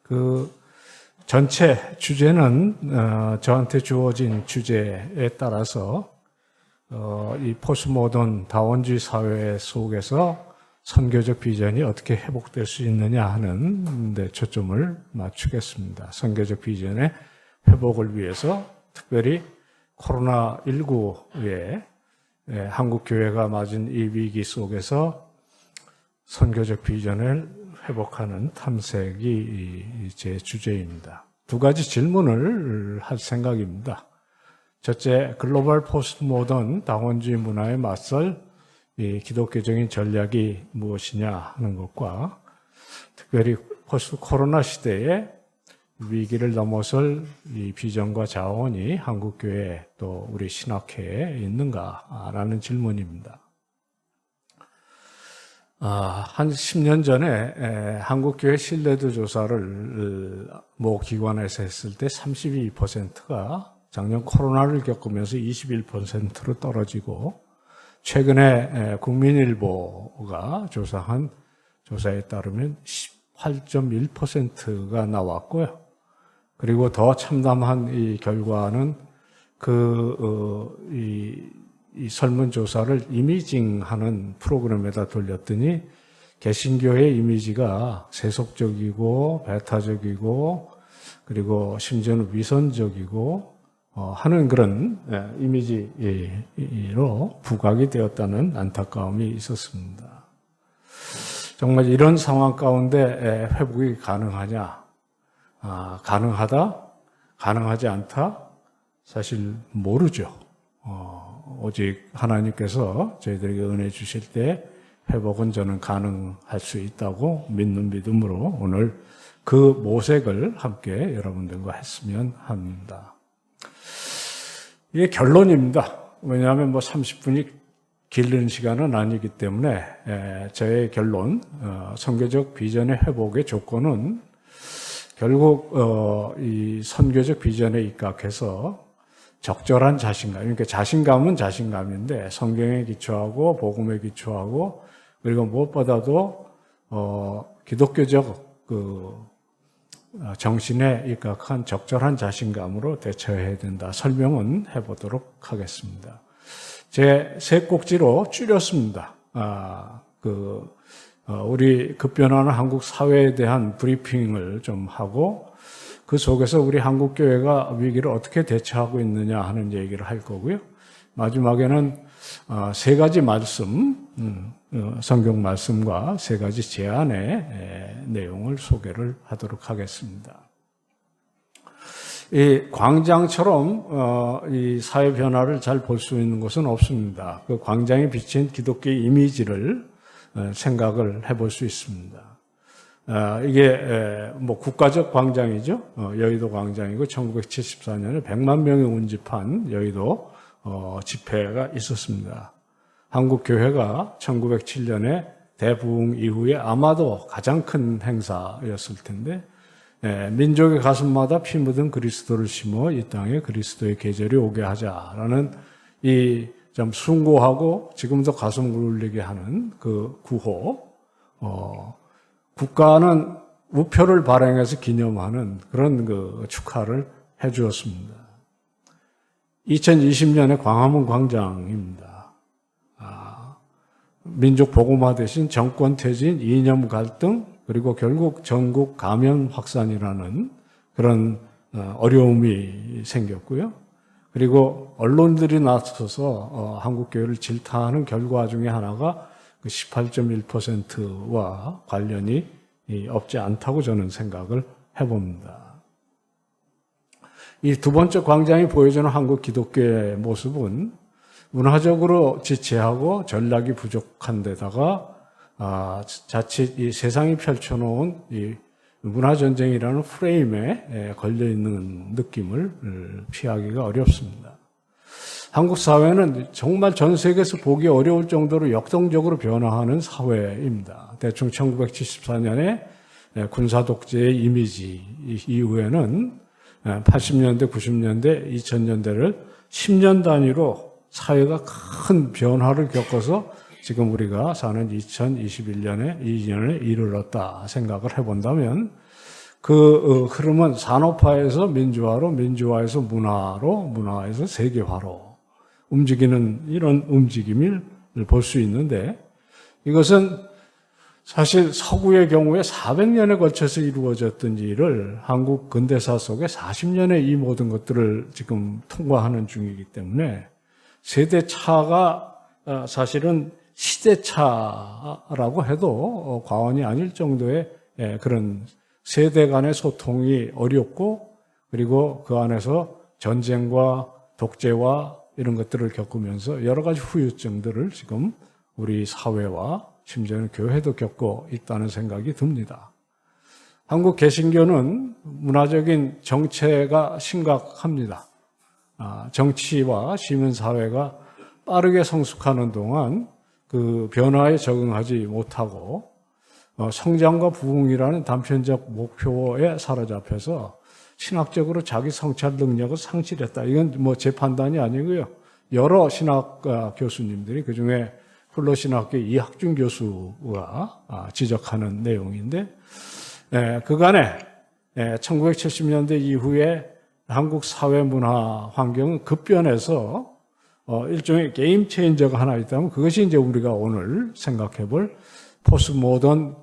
그 전체 주제는 저한테 주어진 주제에 따라서 이 포스트모던 다원주의 사회 속에서 선교적 비전이 어떻게 회복될 수 있느냐 하는 데 초점을 맞추겠습니다. 선교적 비전의 회복을 위해서 특별히 코로나19에 한국 교회가 맞은 이 위기 속에서 선교적 비전을 회복하는 탐색이 제 주제입니다. 두 가지 질문을 할 생각입니다. 첫째, 글로벌 포스트 모던 다원주의 문화에 맞설 이 기독교적인 전략이 무엇이냐 하는 것과 특별히 포스트 코로나 시대에 위기를 넘어설 이 비전과 자원이 한국교회 또 우리 신학회에 있는가라는 질문입니다. 한 10년 전에 한국교회 신뢰도 조사를 모 기관에서 했을 때 32%가 작년 코로나를 겪으면서 21%로 떨어지고 최근에 국민일보가 조사한 조사에 따르면 18.1%가 나왔고요. 그리고 더 참담한 이 결과는 이 설문조사를 이미징하는 프로그램에다 돌렸더니 개신교의 이미지가 세속적이고 배타적이고 그리고 심지어는 위선적이고 하는 그런 이미지로 부각이 되었다는 안타까움이 있었습니다. 정말 이런 상황 가운데 회복이 가능하냐? 가능하다? 가능하지 않다? 사실 모르죠. 오직 하나님께서 저희들에게 은혜 주실 때 회복은 저는 가능할 수 있다고 믿는 믿음으로 오늘 그 모색을 함께 여러분들과 했으면 합니다. 이게 결론입니다. 왜냐하면 30분이 길는 시간은 아니기 때문에 저의 결론, 선교적 비전의 회복의 조건은 결국 이 선교적 비전에 입각해서 적절한 자신감, 그러니까 자신감은 자신감인데 성경에 기초하고 복음에 기초하고 그리고 무엇보다도 기독교적 정신에 입각한 적절한 자신감으로 대처해야 된다. 설명은 해보도록 하겠습니다. 제 세 꼭지로 줄였습니다. 우리 급변하는 한국 사회에 대한 브리핑을 좀 하고 그 속에서 우리 한국교회가 위기를 어떻게 대처하고 있느냐 하는 얘기를 할 거고요. 마지막에는 세 가지 말씀, 성경 말씀과 세 가지 제안의 내용을 소개를 하도록 하겠습니다. 이 광장처럼 이 사회 변화를 잘 볼 수 있는 곳은 없습니다. 그 광장에 비친 기독교의 이미지를 생각을 해볼 수 있습니다. 이게 국가적 광장이죠. 여의도 광장이고 1974년에 100만 명이 운집한 여의도 집회가 있었습니다. 한국교회가 1907년에 대부흥 이후에 아마도 가장 큰 행사였을 텐데 민족의 가슴마다 피 묻은 그리스도를 심어 이 땅에 그리스도의 계절이 오게 하자라는 이 좀 숭고하고 지금도 가슴 울리게 하는 그 구호, 국가는 우표를 발행해서 기념하는 그런 축하를 해 주었습니다. 2020년에 광화문 광장입니다. 민족 복음화 대신 정권 퇴진, 이념 갈등, 그리고 결국 전국 감염 확산이라는 그런 어려움이 생겼고요. 그리고 언론들이 나서서 한국교회를 질타하는 결과 중에 하나가 18.1%와 관련이 없지 않다고 저는 생각을 해봅니다. 이 두 번째 광장이 보여주는 한국 기독교의 모습은 문화적으로 지체하고 전략이 부족한 데다가 자칫 이 세상이 펼쳐놓은 이 문화전쟁이라는 프레임에 걸려있는 느낌을 피하기가 어렵습니다. 한국 사회는 정말 전 세계에서 보기 어려울 정도로 역동적으로 변화하는 사회입니다. 대충 1974년에 군사독재의 이미지 이후에는 80년대, 90년대, 2000년대를 10년 단위로 사회가 큰 변화를 겪어서 지금 우리가 사는 2021년에 2년에 이르렀다 생각을 해본다면 그 흐름은 산업화에서 민주화로, 민주화에서 문화로, 문화에서 세계화로 움직이는 이런 움직임을 볼 수 있는데, 이것은 사실 서구의 경우에 400년에 걸쳐서 이루어졌던 일을 한국 근대사 속에 40년에 이 모든 것들을 지금 통과하는 중이기 때문에 세대 차가 사실은 시대차라고 해도 과언이 아닐 정도의 그런 세대 간의 소통이 어렵고, 그리고 그 안에서 전쟁과 독재와 이런 것들을 겪으면서 여러 가지 후유증들을 지금 우리 사회와 심지어는 교회도 겪고 있다는 생각이 듭니다. 한국 개신교는 문화적인 정체가 심각합니다. 정치와 시민사회가 빠르게 성숙하는 동안 그 변화에 적응하지 못하고 성장과 부흥이라는 단편적 목표에 사로잡혀서 신학적으로 자기 성찰 능력을 상실했다. 이건 뭐 제 판단이 아니고요. 여러 신학 교수님들이, 그중에 플러신학교 이학준 교수가 지적하는 내용인데, 그간에 1970년대 이후에 한국 사회 문화 환경은 급변해서 일종의 게임 체인저가 하나 있다면 그것이 이제 우리가 오늘 생각해 볼 포스트모던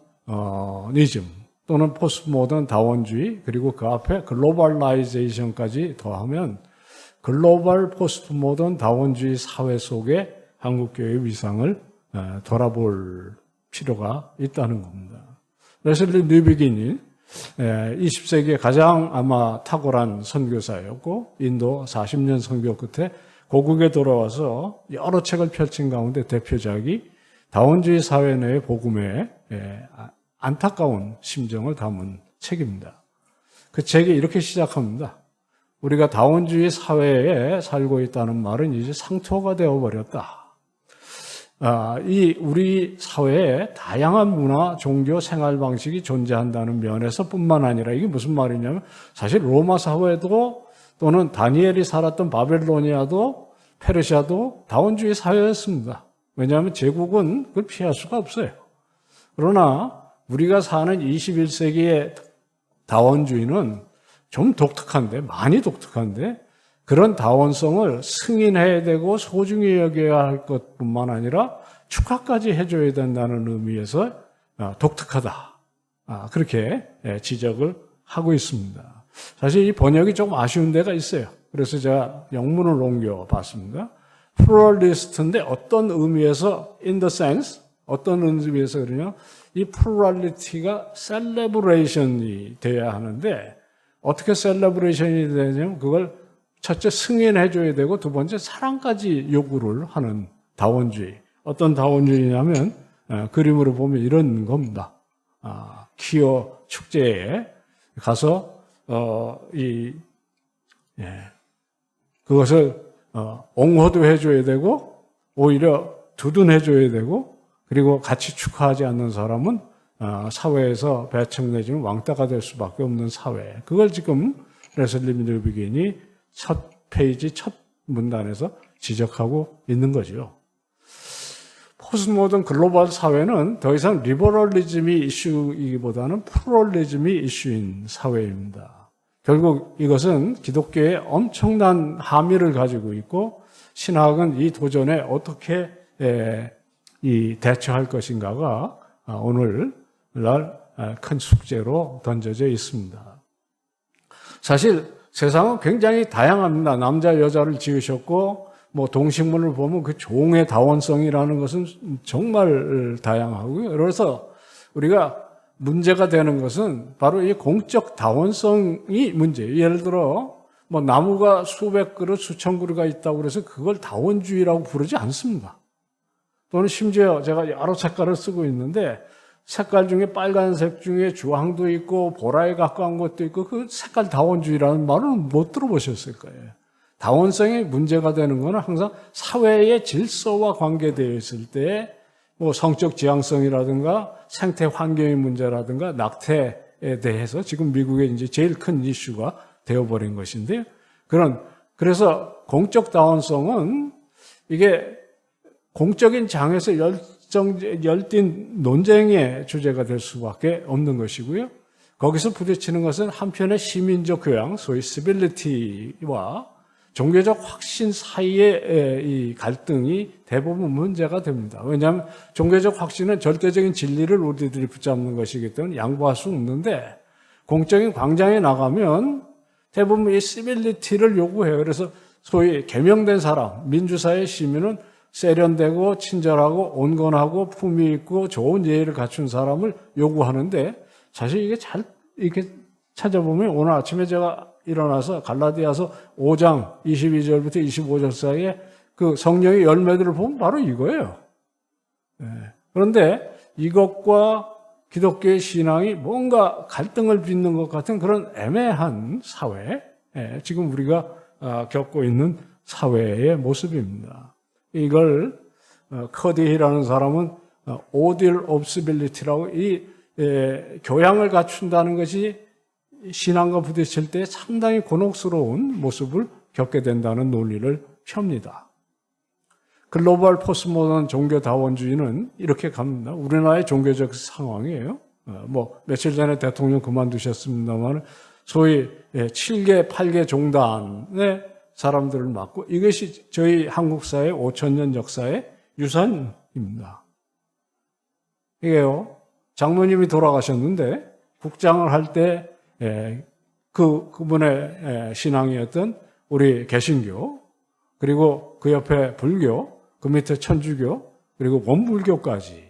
니즘 또는 포스트모던 다원주의, 그리고 그 앞에 글로벌라이제이션까지 더하면 글로벌 포스트모던 다원주의 사회 속에 한국교회의 위상을 돌아볼 필요가 있다는 겁니다. 레슬리 뉴비긴이 20세기의 가장 아마 탁월한 선교사였고, 인도 40년 선교 끝에 고국에 돌아와서 여러 책을 펼친 가운데 대표작이 다원주의 사회 내의 복음의 안타까운 심정을 담은 책입니다. 그 책이 이렇게 시작합니다. 우리가 다원주의 사회에 살고 있다는 말은 이제 상투어가 되어버렸다. 이 우리 사회에 다양한 문화, 종교, 생활 방식이 존재한다는 면에서 뿐만 아니라, 이게 무슨 말이냐면 사실 로마 사회도 또는 다니엘이 살았던 바벨로니아도 페르시아도 다원주의 사회였습니다. 왜냐하면 제국은 그걸 피할 수가 없어요. 그러나 우리가 사는 21세기의 다원주의는 좀 독특한데, 많이 독특한데, 그런 다원성을 승인해야 되고 소중히 여겨야 할 것뿐만 아니라 축하까지 해줘야 된다는 의미에서 독특하다. 그렇게 지적을 하고 있습니다. 사실 이 번역이 조금 아쉬운 데가 있어요. 그래서 제가 영문을 옮겨봤습니다. 플루럴리스트인데 어떤 의미에서 in the sense, 어떤 의미에서 그러냐, 이 플루럴리티가 셀레브레이션이 돼야 하는데 어떻게 셀레브레이션이 되냐면 그걸 첫째 승인해줘야 되고 두 번째 사랑까지 요구를 하는 다원주의. 어떤 다원주의냐면 그림으로 보면 이런 겁니다. 퀴어 축제에 가서 그것을 옹호도 해줘야 되고 오히려 두둔해줘야 되고, 그리고 같이 축하하지 않는 사람은 사회에서 배척 내지는 왕따가 될 수밖에 없는 사회. 그걸 지금 레슬리 뉴비긴이 첫 페이지 첫 문단에서 지적하고 있는 거죠. 포스트모던 글로벌 사회는 더 이상 리버럴리즘이 이슈이기보다는 플루럴리즘이 이슈인 사회입니다. 결국 이것은 기독교에 엄청난 함의를 가지고 있고, 신학은 이 도전에 어떻게 대처할 것인가가 오늘날 큰 숙제로 던져져 있습니다. 사실 세상은 굉장히 다양합니다. 남자 여자를 지으셨고, 뭐 동식물을 보면 그 종의 다원성이라는 것은 정말 다양하고요. 그래서 우리가 문제가 되는 것은 바로 이 공적 다원성이 문제예요. 예를 들어 뭐 나무가 수백 그루, 수천 그루가 있다고 그래서 그걸 다원주의라고 부르지 않습니다. 또는 심지어 제가 여러 색깔을 쓰고 있는데 색깔 중에 빨간색 중에 주황도 있고 보라에 가까운 것도 있고, 그 색깔 다원주의라는 말은 못 들어보셨을 거예요. 다원성이 문제가 되는 것은 항상 사회의 질서와 관계되어 있을 때, 뭐 성적 지향성이라든가 생태 환경의 문제라든가 낙태에 대해서 지금 미국의 이제 제일 큰 이슈가 되어버린 것인데요. 그래서 공적 다원성은 이게 공적인 장에서 열띤 논쟁의 주제가 될 수밖에 없는 것이고요. 거기서 부딪히는 것은 한편의 시민적 교양, 소위 시빌리티와 종교적 확신 사이의 이 갈등이 대부분 문제가 됩니다. 왜냐하면 종교적 확신은 절대적인 진리를 우리들이 붙잡는 것이기 때문에 양보할 수 없는데 공적인 광장에 나가면 대부분 이 시빌리티를 요구해요. 그래서 소위 개명된 사람, 민주사회 시민은 세련되고 친절하고 온건하고 품위 있고 좋은 예의를 갖춘 사람을 요구하는데 사실 이게 잘 이렇게 찾아보면 오늘 아침에 제가 일어나서 갈라디아서 5장 22절부터 25절 사이에 그 성령의 열매들을 보면 바로 이거예요. 그런데 이것과 기독교의 신앙이 뭔가 갈등을 빚는 것 같은 그런 애매한 사회, 지금 우리가 겪고 있는 사회의 모습입니다. 이걸 커디히라는 사람은 오딜 옵스빌리티라고 이 교양을 갖춘다는 것이 신앙과 부딪힐 때 상당히 곤혹스러운 모습을 겪게 된다는 논리를 펴니다. 글로벌 포스모던 종교다원주의는 이렇게 갑니다. 우리나라의 종교적 상황이에요. 며칠 전에 대통령 그만두셨습니다만 소위 7개, 8개 종단의 사람들을 맡고 이것이 저희 한국 사회 5,000년 역사의 유산입니다. 이게요. 장로님이 돌아가셨는데 국장을 할 때 그분의 신앙이었던 우리 개신교 그리고 그 옆에 불교 그 밑에 천주교 그리고 원불교까지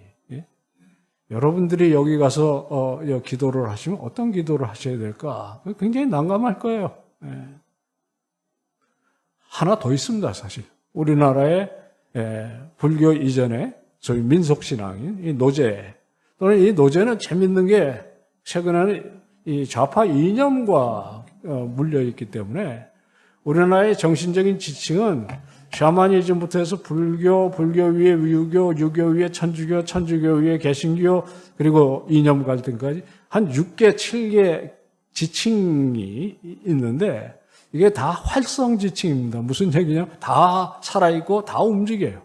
여러분들이 여기 가서 기도를 하시면 어떤 기도를 하셔야 될까? 굉장히 난감할 거예요. 하나 더 있습니다, 사실. 우리나라의 불교 이전에 소위 민속신앙인 이 노제 또는 이 노제는 재밌는 게 최근에는 이 좌파 이념과 물려있기 때문에 우리나라의 정신적인 지층은 샤머니즘부터 해서 불교 위에 유교, 유교 위에 천주교, 천주교 위에 개신교, 그리고 이념 갈등까지 한 6개, 7개 지층이 있는데 이게 다 활성 지층입니다. 무슨 얘기냐? 다 살아있고 다 움직여요.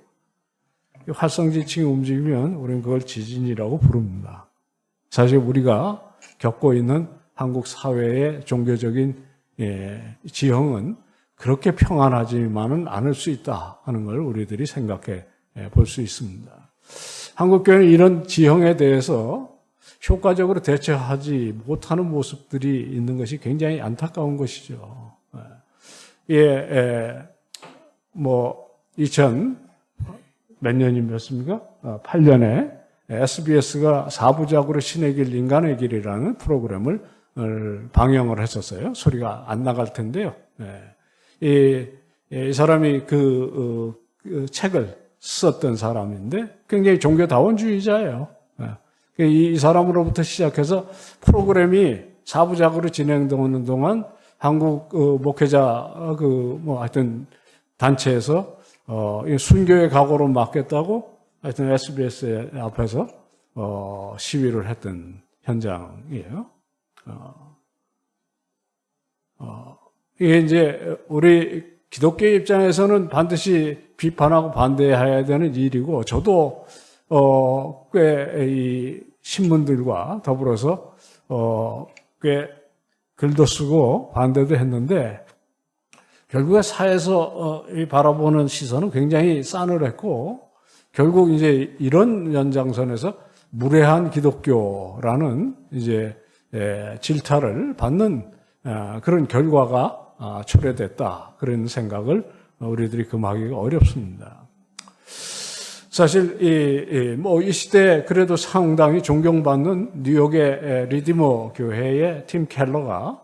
활성 지층이 움직이면 우리는 그걸 지진이라고 부릅니다. 사실 우리가 겪고 있는 한국 사회의 종교적인 지형은 그렇게 평안하지만은 않을 수 있다 하는 걸 우리들이 생각해 볼 수 있습니다. 한국교회는 이런 지형에 대해서 효과적으로 대처하지 못하는 모습들이 있는 것이 굉장히 안타까운 것이죠. 2000 몇 년이었습니까? 8년에 SBS가 4부작으로 신의 길, 인간의 길이라는 프로그램을 방영을 했었어요. 소리가 안 나갈 텐데요. 이 사람이 그 책을 썼던 사람인데 굉장히 종교다원주의자예요. 이 사람으로부터 시작해서 프로그램이 4부작으로 진행되는 동안 한국 목회자 하여튼 단체에서 순교의 각오로 맡겠다고 하여튼 SBS 앞에서 시위를 했던 현장이에요. 이게 이제 우리 기독교 입장에서는 반드시 비판하고 반대해야 되는 일이고 저도 꽤 이 신문들과 더불어서 꽤 글도 쓰고 반대도 했는데 결국에 사회에서 바라보는 시선은 굉장히 싸늘했고 결국 이제 이런 연장선에서 무례한 기독교라는 이제 질타를 받는 그런 결과가 초래됐다. 그런 생각을 우리들이 금하기가 어렵습니다. 사실 이 시대에 그래도 상당히 존경받는 뉴욕의 리디머 교회의 팀 켈러가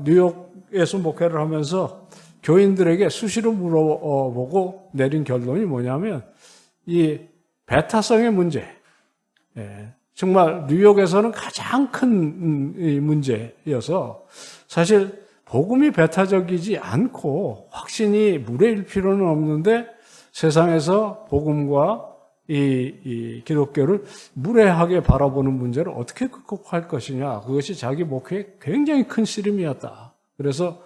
뉴욕에서 목회를 하면서 교인들에게 수시로 물어보고 내린 결론이 뭐냐면 이 배타성의 문제, 정말 뉴욕에서는 가장 큰 문제여서 사실 복음이 배타적이지 않고 확신이 무례일 필요는 없는데 세상에서 복음과 이 기독교를 무례하게 바라보는 문제를 어떻게 극복할 것이냐, 그것이 자기 목회의 굉장히 큰 씨름이었다. 그래서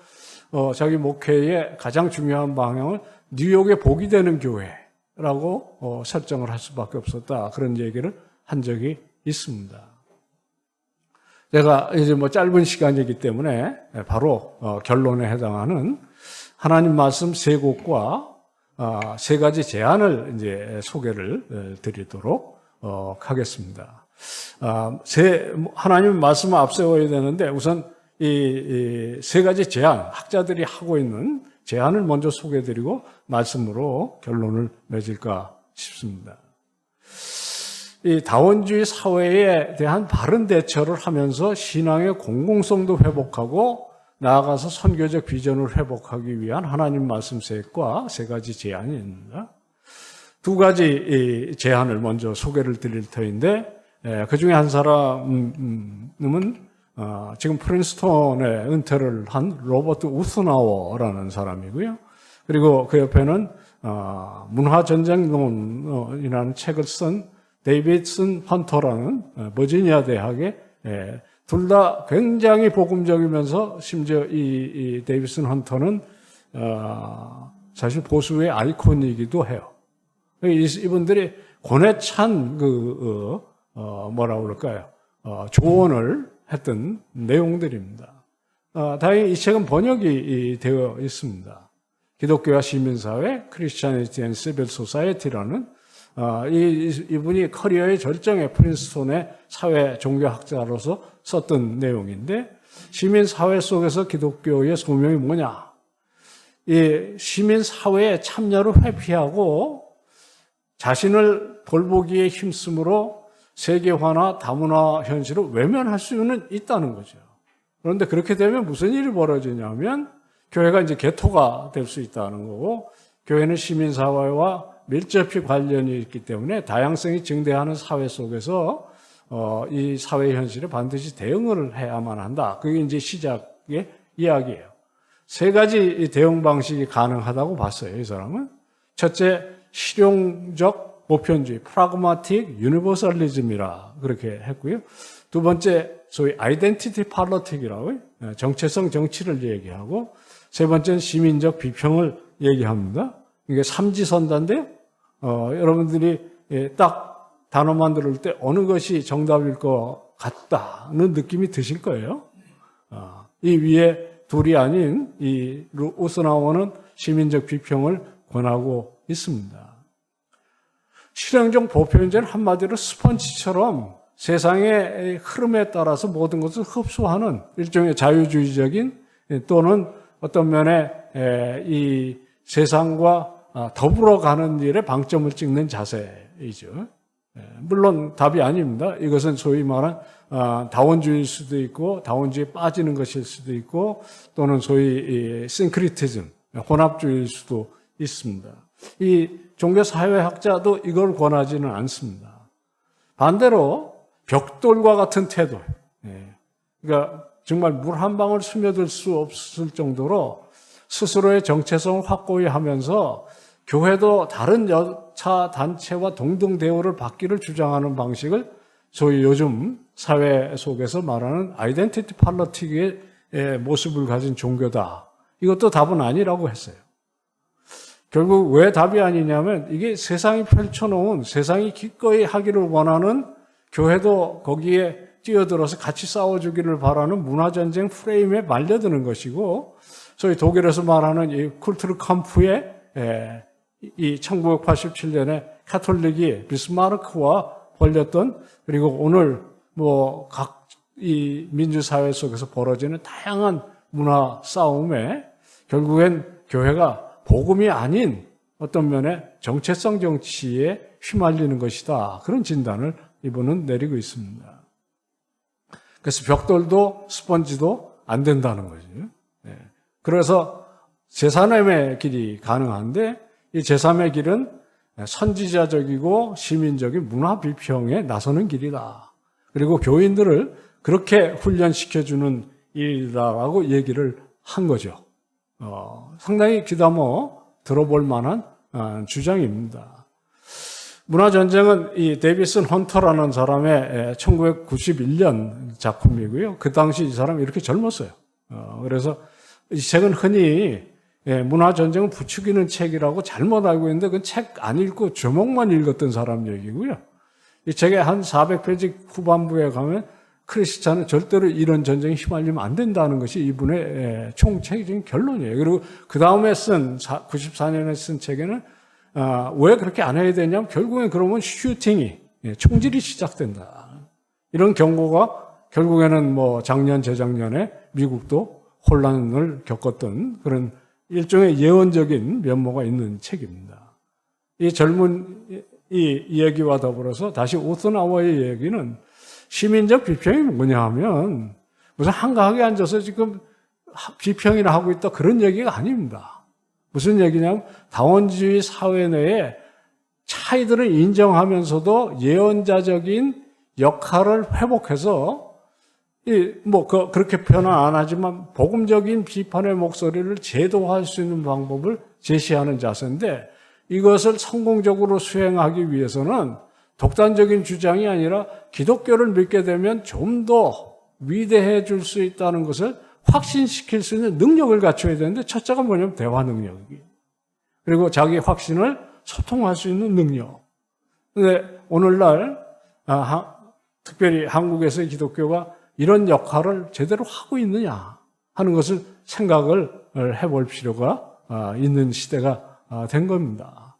자기 목회의 가장 중요한 방향을 뉴욕의 복이 되는 교회라고 설정을 할 수밖에 없었다. 그런 얘기를 한 적이 있습니다. 제가 이제 뭐 짧은 시간이기 때문에 바로 결론에 해당하는 하나님 말씀 세 곳과 세 가지 제안을 이제 소개를 드리도록 하겠습니다. 하나님 말씀을 앞세워야 되는데 우선 이 세 가지 제안, 학자들이 하고 있는 제안을 먼저 소개해드리고 말씀으로 결론을 맺을까 싶습니다. 이 다원주의 사회에 대한 바른 대처를 하면서 신앙의 공공성도 회복하고 나아가서 선교적 비전을 회복하기 위한 하나님 말씀 셋과 세 가지 제안이 있습니다. 두 가지 제안을 먼저 소개를 드릴 터인데 그 중에 한 사람은 지금 프린스톤에 은퇴를 한 로버트 우스나워라는 사람이고요. 그리고 그 옆에는 문화전쟁론이라는 책을 쓴 데이비슨 헌터라는 버지니아 대학의 둘 다 굉장히 복음적이면서 심지어 이 데이비슨 헌터는 사실 보수의 아이콘이기도 해요. 이분들이 권에 찬 뭐라고 그럴까요? 조언을 했던 내용들입니다. 다행히 이 책은 번역이 되어 있습니다. 기독교와 시민사회, Christianity and Civil Society라는 이분이 커리어의 절정의 프린스톤의 사회 종교학자로서 썼던 내용인데 시민사회 속에서 기독교의 소명이 뭐냐? 이 시민사회의 참여를 회피하고 자신을 돌보기에 힘쓰므로 세계화나 다문화 현실을 외면할 수는 있다는 거죠. 그런데 그렇게 되면 무슨 일이 벌어지냐면 교회가 이제 개토가 될 수 있다는 거고 교회는 시민사회와 밀접히 관련이 있기 때문에 다양성이 증대하는 사회 속에서 이 사회 현실에 반드시 대응을 해야만 한다. 그게 이제 시작의 이야기예요. 세 가지 대응 방식이 가능하다고 봤어요, 이 사람은. 첫째, 실용적 보편주의, 프라그마틱 유니버설리즘이라 그렇게 했고요. 두 번째, 소위 아이덴티티 팔러틱이라고 정체성 정치를 얘기하고 세 번째는 시민적 비평을 얘기합니다. 이게 삼지선다인데요. 여러분들이 딱 단어만 들을 때 어느 것이 정답일 것 같다는 느낌이 드실 거예요. 이 위에 둘이 아닌 이 우스나워는 시민적 비평을 권하고 있습니다. 실용적 보편주의는 한마디로 스펀지처럼 세상의 흐름에 따라서 모든 것을 흡수하는 일종의 자유주의적인 또는 어떤 면에 이 세상과 더불어 가는 일에 방점을 찍는 자세이죠. 물론 답이 아닙니다. 이것은 소위 말한 다원주의일 수도 있고 다원주의에 빠지는 것일 수도 있고 또는 소위 싱크리티즘, 혼합주의일 수도 있습니다. 이 종교사회학자도 이걸 권하지는 않습니다. 반대로 벽돌과 같은 태도, 그러니까 정말 물 한 방울 스며들 수 없을 정도로 스스로의 정체성을 확고히 하면서 교회도 다른 여차 단체와 동등 대우를 받기를 주장하는 방식을 소위 요즘 사회 속에서 말하는 아이덴티티 팔러틱의 모습을 가진 종교다. 이것도 답은 아니라고 했어요. 결국 왜 답이 아니냐면 이게 세상이 펼쳐놓은 세상이 기꺼이 하기를 원하는 교회도 거기에 뛰어들어서 같이 싸워주기를 바라는 문화전쟁 프레임에 말려드는 것이고 소위 독일에서 말하는 이 쿨트르캄프의 이 1987년에 카톨릭이 비스마르크와 벌렸던 그리고 오늘 뭐 각 이 민주사회 속에서 벌어지는 다양한 문화 싸움에 결국엔 교회가 복음이 아닌 어떤 면에 정체성 정치에 휘말리는 것이다. 그런 진단을 이분은 내리고 있습니다. 그래서 벽돌도 스펀지도 안 된다는 거죠. 그래서 제3의 길이 가능한데 이 제3의 길은 선지자적이고 시민적인 문화 비평에 나서는 길이다. 그리고 교인들을 그렇게 훈련시켜주는 일이다라고 얘기를 한 거죠. 상당히 귀담아 들어볼 만한 주장입니다. 문화전쟁은 이 데이비슨 헌터라는 사람의 1991년 작품이고요. 그 당시 이 사람이 이렇게 젊었어요. 그래서 이 책은 흔히 문화전쟁을 부추기는 책이라고 잘못 알고 있는데 그 책 안 읽고 제목만 읽었던 사람 얘기고요. 이 책의 한 400페이지 후반부에 가면 크리스찬은 절대로 이런 전쟁에 휘말리면 안 된다는 것이 이분의 총체적인 결론이에요. 그리고 그 다음에 94년에 쓴 책에는 왜 그렇게 안 해야 되냐면 결국엔 그러면 슈팅이, 총질이 시작된다. 이런 경고가 결국에는 뭐 작년, 재작년에 미국도 혼란을 겪었던 그런 일종의 예언적인 면모가 있는 책입니다. 이 젊은 이 이야기와 더불어서 다시 오토나와의 얘기는 시민적 비평이 뭐냐 하면 무슨 한가하게 앉아서 지금 비평이나 하고 있다 그런 얘기가 아닙니다. 무슨 얘기냐면 다원주의 사회 내에 차이들을 인정하면서도 예언자적인 역할을 회복해서 그렇게 표현 안 하지만 복음적인 비판의 목소리를 제도화할 수 있는 방법을 제시하는 자세인데 이것을 성공적으로 수행하기 위해서는 독단적인 주장이 아니라 기독교를 믿게 되면 좀 더 위대해질 수 있다는 것을 확신시킬 수 있는 능력을 갖춰야 되는데 첫째가 뭐냐면 대화 능력이 그리고 자기 확신을 소통할 수 있는 능력. 그런데 오늘날 특별히 한국에서의 기독교가 이런 역할을 제대로 하고 있느냐 하는 것을 생각을 해볼 필요가 있는 시대가 된 겁니다.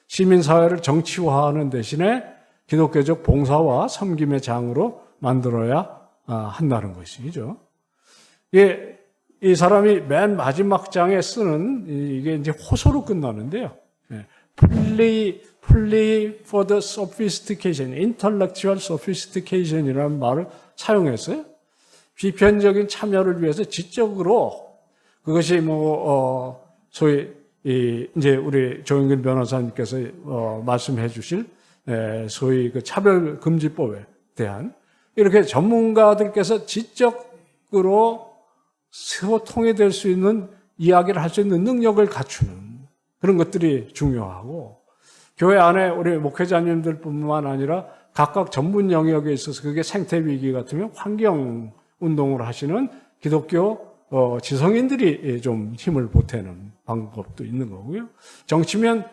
시민사회를 정치화하는 대신에 기독교적 봉사와 섬김의 장으로 만들어야 한다는 것이죠. 이 사람이 맨 마지막 장에 쓰는 이게 이제 호소로 끝나는데요. Plea for the sophistication, intellectual sophistication이라는 말을 사용했어요. 비편적인 참여를 위해서 지적으로 그것이 소위 이제 우리 조영근 변호사님께서 말씀해 주실 소위 그 차별금지법에 대한 이렇게 전문가들께서 지적으로 소통이 될 수 있는 이야기를 할 수 있는 능력을 갖추는 그런 것들이 중요하고 교회 안에 우리 목회자님들뿐만 아니라 각각 전문 영역에 있어서 그게 생태위기 같으면 환경운동을 하시는 기독교 지성인들이 좀 힘을 보태는 방법도 있는 거고요. 정치면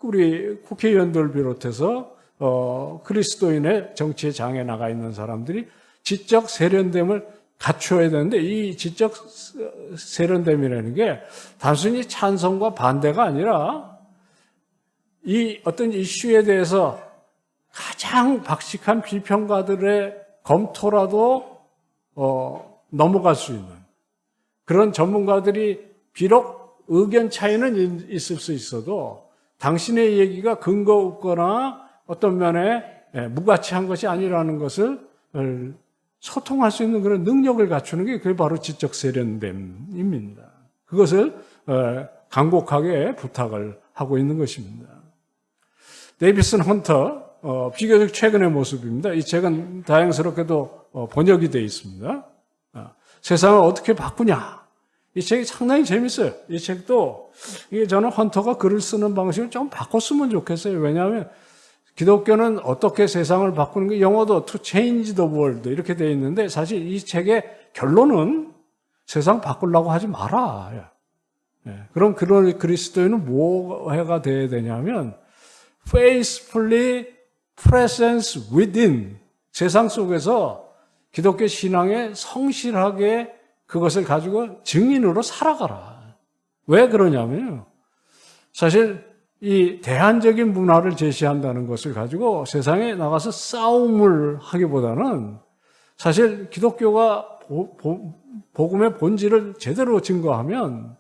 우리 국회의원들 비롯해서 그리스도인의 정치의 장에 나가 있는 사람들이 지적 세련됨을 갖춰야 되는데 이 지적 세련됨이라는 게 단순히 찬성과 반대가 아니라 이 어떤 이슈에 대해서 가장 박식한 비평가들의 검토라도 넘어갈 수 있는 그런 전문가들이 비록 의견 차이는 있을 수 있어도 당신의 얘기가 근거 없거나 어떤 면에 무가치한 것이 아니라는 것을 소통할 수 있는 그런 능력을 갖추는 게 그게 바로 지적 세련됨입니다. 그것을 간곡하게 부탁을 하고 있는 것입니다. 데이비슨 헌터, 비교적 최근의 모습입니다. 이 책은 다행스럽게도 번역이 되어 있습니다. 세상을 어떻게 바꾸냐. 이 책이 상당히 재밌어요. 이 책도 저는 헌터가 글을 쓰는 방식을 좀 바꿨으면 좋겠어요. 왜냐하면 기독교는 어떻게 세상을 바꾸는 게 영어도 to change the world 이렇게 되어 있는데 사실 이 책의 결론은 세상 바꾸려고 하지 마라. 그럼 그런 그리스도인은 뭐가 돼야 되냐면 faithfully presence within 세상 속에서 기독교 신앙에 성실하게 그것을 가지고 증인으로 살아가라. 왜 그러냐면요. 사실 이 대안적인 문화를 제시한다는 것을 가지고 세상에 나가서 싸움을 하기보다는 사실 기독교가 복음의 본질을 제대로 증거하면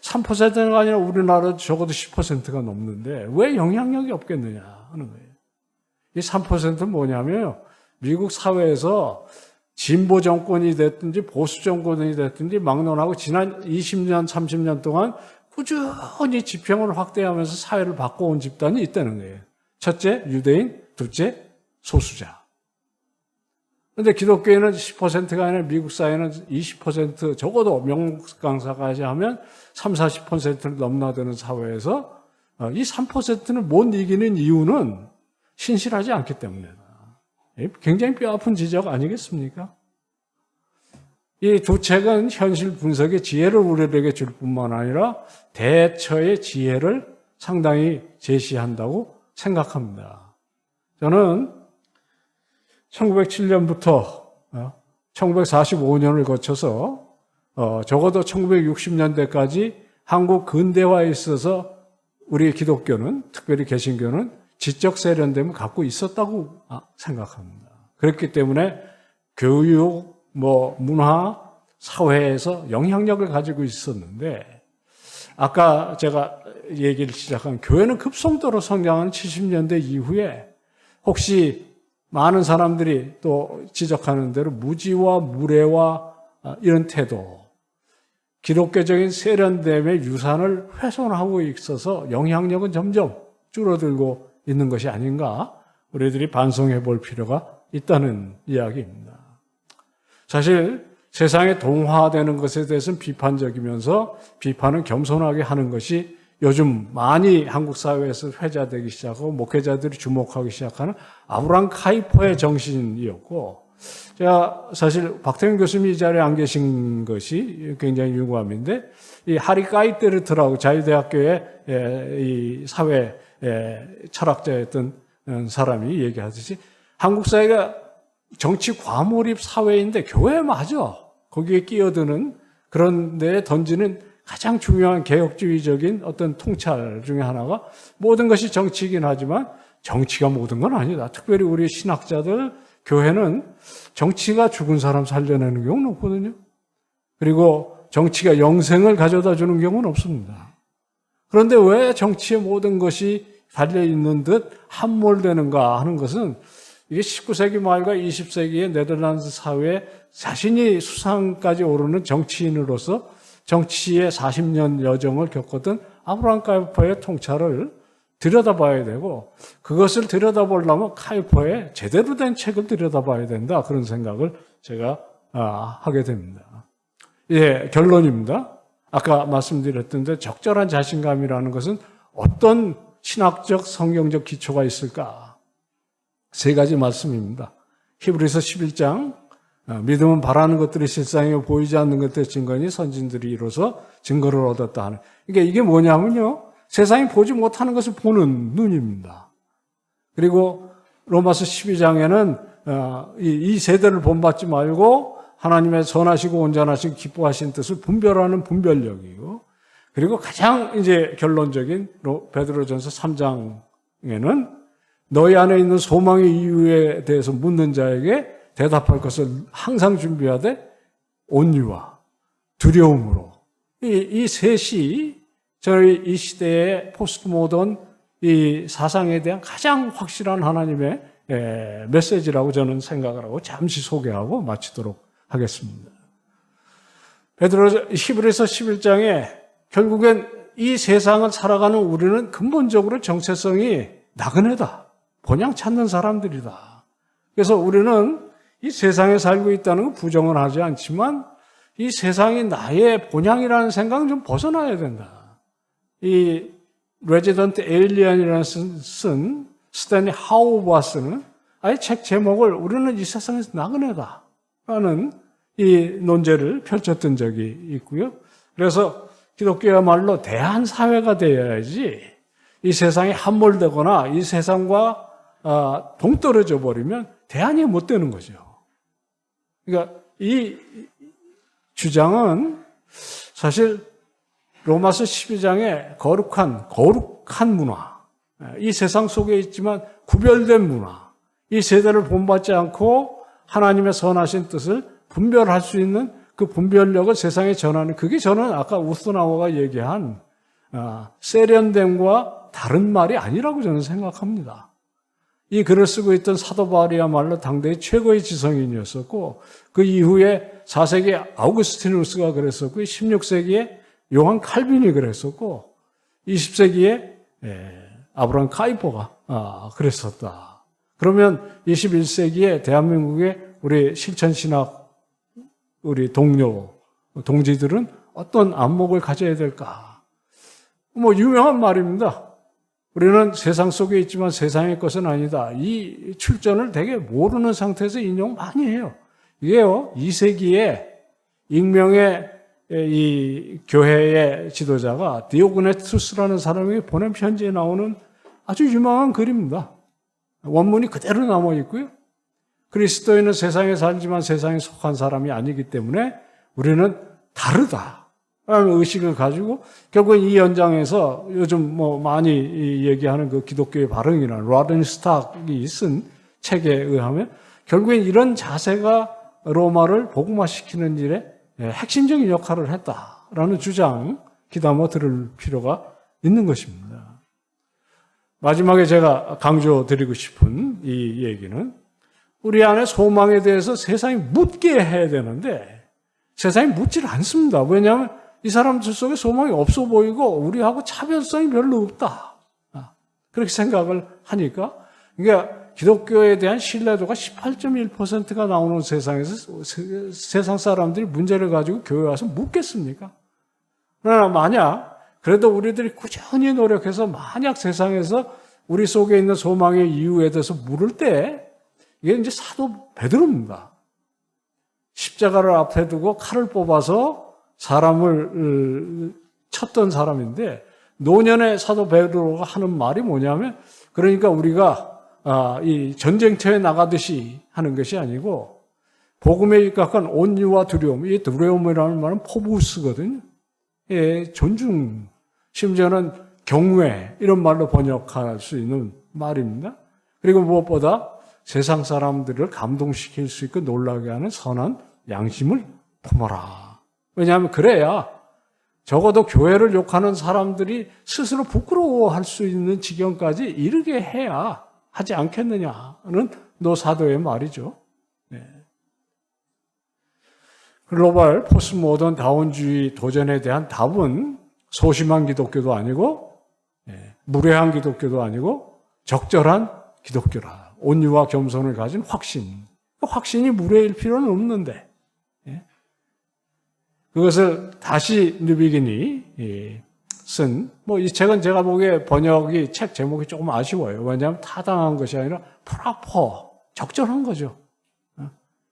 3%가 아니라 우리나라 적어도 10%가 넘는데 왜 영향력이 없겠느냐 하는 거예요. 이 3%는 뭐냐면요. 미국 사회에서 진보 정권이 됐든지 보수 정권이 됐든지 막론하고 지난 20년, 30년 동안 꾸준히 지평을 확대하면서 사회를 바꿔온 집단이 있다는 거예요. 첫째, 유대인, 둘째, 소수자. 그런데 기독교인은 10%가 아니라 미국 사회는 20% 적어도 명목 강사까지 하면 30, 40%를 넘나드는 사회에서 이 3%는 못 이기는 이유는 신실하지 않기 때문이다. 굉장히 뼈아픈 지적 아니겠습니까? 이 두 책은 현실 분석의 지혜를 우리에게 줄 뿐만 아니라 대처의 지혜를 상당히 제시한다고 생각합니다. 저는 1907년부터 1945년을 거쳐서 적어도 1960년대까지 한국 근대화에 있어서 우리 기독교는, 특별히 개신교는 지적 세련됨을 갖고 있었다고 생각합니다. 그렇기 때문에 교육, 문화, 사회에서 영향력을 가지고 있었는데, 아까 제가 얘기를 시작한 교회는 급속도로 성장한 70년대 이후에 혹시 많은 사람들이 또 지적하는 대로 무지와 무례와 이런 태도, 기독교적인 세련됨의 유산을 훼손하고 있어서 영향력은 점점 줄어들고 있는 것이 아닌가, 우리들이 반성해 볼 필요가 있다는 이야기입니다. 사실 세상에 동화되는 것에 대해서는 비판적이면서 비판은 겸손하게 하는 것이 요즘 많이 한국 사회에서 회자되기 시작하고 목회자들이 주목하기 시작하는 아브라함 카이퍼의 정신이었고, 제가 사실 박태균 교수님이 이 자리에 안 계신 것이 굉장히 유감인데, 이 하리 카이테르트라고 자유대학교의 이 사회 철학자였던 사람이 얘기하듯이 한국 사회가 정치 과몰입 사회인데 교회마저 거기에 끼어드는 그런 데에 던지는 가장 중요한 개혁주의적인 어떤 통찰 중에 하나가, 모든 것이 정치이긴 하지만 정치가 모든 건 아니다. 특별히 우리 신학자들, 교회는 정치가 죽은 사람 살려내는 경우는 없거든요. 그리고 정치가 영생을 가져다 주는 경우는 없습니다. 그런데 왜 정치의 모든 것이 달려있는 듯 함몰되는가 하는 것은, 이게 19세기 말과 20세기의 네덜란드 사회에 자신이 수상까지 오르는 정치인으로서 정치의 40년 여정을 겪었던 아브라함 카이퍼의 통찰을 들여다봐야 되고, 그것을 들여다보려면 카이퍼의 제대로 된 책을 들여다봐야 된다, 그런 생각을 제가 하게 됩니다. 예, 결론입니다. 아까 말씀드렸던 데 적절한 자신감이라는 것은 어떤 신학적 성경적 기초가 있을까? 세 가지 말씀입니다. 히브리서 11장, 믿음은 바라는 것들이 실상이요 보이지 않는 것들의 증거니 선진들이 이로써 증거를 얻었다 하는. 그러니까 이게 뭐냐면요, 세상이 보지 못하는 것을 보는 눈입니다. 그리고 로마서 12장에는 이 세대를 본받지 말고 하나님의 선하시고 온전하시고 기뻐하신 뜻을 분별하는 분별력이고, 그리고 가장 이제 결론적인 베드로전서 3장에는 너희 안에 있는 소망의 이유에 대해서 묻는 자에게 대답할 것을 항상 준비하되 온유와 두려움으로. 이 셋이 저희 이 시대의 포스트 모던 이 사상에 대한 가장 확실한 하나님의 메시지라고 저는 생각을 하고 잠시 소개하고 마치도록 하겠습니다. 히브리서 11장에 결국엔 이 세상을 살아가는 우리는 근본적으로 정체성이 나그네다, 본향 찾는 사람들이다. 그래서 우리는 이 세상에 살고 있다는 건 부정은 하지 않지만 이 세상이 나의 본향이라는 생각은 좀 벗어나야 된다. 이 레지던트 에일리언이라는 쓴 스탠리 하우바스는 아예 책 제목을 우리는 이 세상에서 나그네다 라는 이 논제를 펼쳤던 적이 있고요. 그래서 기독교야말로 대한사회가 되어야지, 이 세상에 함몰되거나 이 세상과 동떨어져 버리면 대안이 못 되는 거죠. 그러니까 이 주장은 사실 로마서 12장의 거룩한 문화, 이 세상 속에 있지만 구별된 문화, 이 세대를 본받지 않고 하나님의 선하신 뜻을 분별할 수 있는 그 분별력을 세상에 전하는, 그게 저는 아까 우스나워가 얘기한 세련됨과 다른 말이 아니라고 저는 생각합니다. 이 글을 쓰고 있던 사도 바울이야말로 당대의 최고의 지성인이었었고, 그 이후에 4세기 아우구스티누스가 그랬었고, 16세기에 요한 칼빈이 그랬었고, 20세기에 아브라함 카이퍼가 그랬었다. 그러면 21세기에 대한민국의 우리 실천신학 우리 동지들은 어떤 안목을 가져야 될까? 유명한 말입니다. 우리는 세상 속에 있지만 세상의 것은 아니다. 이 출전을 되게 모르는 상태에서 인용 많이 해요. 이게요, 2세기에 익명의 이 교회의 지도자가 디오그네투스라는 사람이 보낸 편지에 나오는 아주 유명한 글입니다. 원문이 그대로 남아 있고요. 그리스도인은 세상에 살지만 세상에 속한 사람이 아니기 때문에 우리는 다르다 라는 의식을 가지고 결국 이 연장에서 요즘 뭐 많이 얘기하는 그 기독교의 발흥이나 로든 스탁이 쓴 책에 의하면 결국엔 이런 자세가 로마를 복음화시키는 일에 핵심적인 역할을 했다라는 주장 귀담아 들을 필요가 있는 것입니다. 마지막에 제가 강조드리고 싶은 이 얘기는 우리 안에 소망에 대해서 세상이 묻게 해야 되는데 세상이 묻지를 않습니다. 왜냐하면 이 사람들 속에 소망이 없어 보이고 우리하고 차별성이 별로 없다. 그렇게 생각을 하니까 그러니까 기독교에 대한 신뢰도가 18.1%가 나오는 세상에서 세상 사람들이 문제를 가지고 교회 와서 묻겠습니까? 그러나 만약 그래도 우리들이 꾸준히 노력해서 만약 세상에서 우리 속에 있는 소망의 이유에 대해서 물을 때 이게 이제 사도 베드로입니다. 십자가를 앞에 두고 칼을 뽑아서 사람을 쳤던 사람인데 노년의 사도 베드로가 하는 말이 뭐냐면 그러니까 우리가 이 전쟁터에 나가듯이 하는 것이 아니고 복음에 입각한 온유와 두려움, 이 두려움이라는 말은 포부스거든요. 예, 존중, 심지어는 경외 이런 말로 번역할 수 있는 말입니다. 그리고 무엇보다 세상 사람들을 감동시킬 수 있고 놀라게 하는 선한 양심을 품어라. 왜냐하면 그래야 적어도 교회를 욕하는 사람들이 스스로 부끄러워할 수 있는 지경까지 이르게 해야 하지 않겠느냐는 노사도의 말이죠. 네. 글로벌 포스트모던 다원주의 도전에 대한 답은 소심한 기독교도 아니고 무례한 기독교도 아니고 적절한 기독교라. 온유와 겸손을 가진 확신. 확신이 무례일 필요는 없는데 그것을 다시 뉴비긴이 쓴, 이 책은 제가 보기에 번역이 책 제목이 조금 아쉬워요. 왜냐하면 타당한 것이 아니라 프라퍼, 적절한 거죠.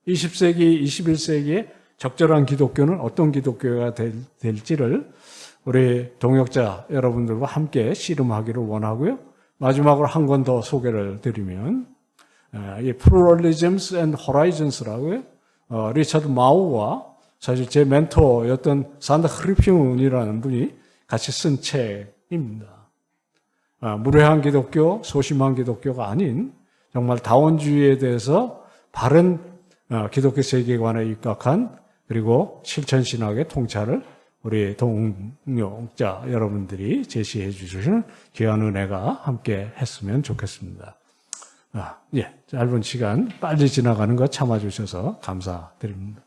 20세기, 21세기에 적절한 기독교는 어떤 기독교가 될지를 우리 동역자 여러분들과 함께 씨름하기를 원하고요. 마지막으로 한 권 더 소개를 드리면 이 Pluralisms and Horizons라고요. 리처드 마우와 사실 제 멘토였던 산다 크리피운이라는 분이 같이 쓴 책입니다. 무례한 기독교, 소심한 기독교가 아닌 정말 다원주의에 대해서 바른 기독교 세계관에 입각한 그리고 실천신학의 통찰을 우리 동역자 여러분들이 제시해 주시는 귀한 은혜가 함께 했으면 좋겠습니다. 짧은 시간 빨리 지나가는 거 참아주셔서 감사드립니다.